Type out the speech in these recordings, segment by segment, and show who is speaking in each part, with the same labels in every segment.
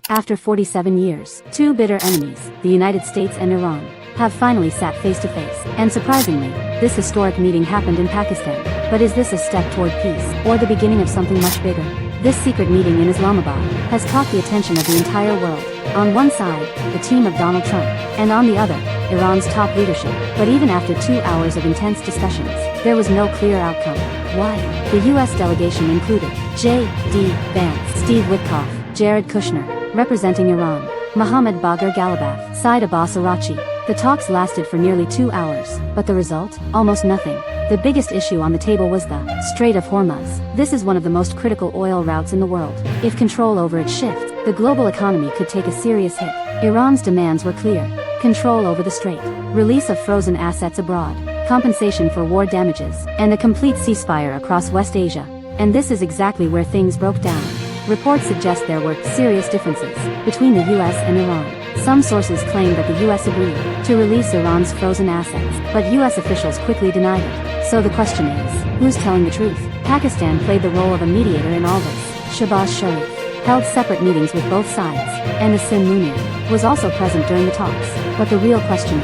Speaker 1: After 47 years, two bitter enemies, the United States and Iran, have finally sat face to face. And surprisingly, this historic meeting happened in Pakistan. But is this a step toward peace, or the beginning of something much bigger? This secret meeting in Islamabad has caught the attention of the entire world. On one side, the team of Donald Trump, and on the other, Iran's top leadership. But even after 2 hours of intense discussions, there was no clear outcome. Why? The U.S. delegation included J.D. Vance, Steve Witkoff, Jared Kushner, representing Iran, Mohammad Bagher Ghalibaf, Seyyed Abbas Araghchi. The talks lasted for nearly 2 hours, but the result? Almost nothing. The biggest issue on the table was the Strait of Hormuz. This is one of the most critical oil routes in the world. If control over it shifts, the global economy could take a serious hit. Iran's demands were clear: control over the strait, release of frozen assets abroad, compensation for war damages, and a complete ceasefire across West Asia. And this is exactly where things broke down. Reports suggest there were serious differences between the US and Iran. Some sources claim that the US agreed to release Iran's frozen assets, but US officials quickly denied it. So the question is, who's telling the truth? Pakistan played the role of a mediator in all this. Shahbaz Sharif held separate meetings with both sides, and Nassim Munir was also present during the talks. But the real question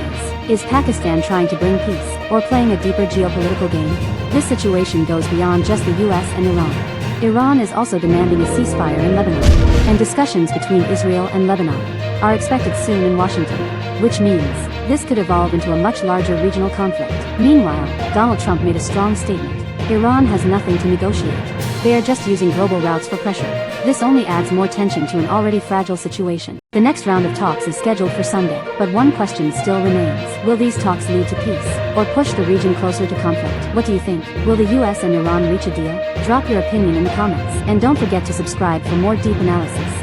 Speaker 1: is Pakistan trying to bring peace, or playing a deeper geopolitical game? This situation goes beyond just the US and Iran. Iran is also demanding a ceasefire in Lebanon, and discussions between Israel and Lebanon are expected soon in Washington, which means this could evolve into a much larger regional conflict. Meanwhile, Donald Trump made a strong statement. Iran has nothing to negotiate. They are just using global routes for pressure. This only adds more tension to an already fragile situation. The next round of talks is scheduled for Sunday, but one question still remains. Will these talks lead to peace, or push the region closer to conflict? What do you think? Will the US and Iran reach a deal? Drop your opinion in the comments, and don't forget to subscribe for more deep analysis.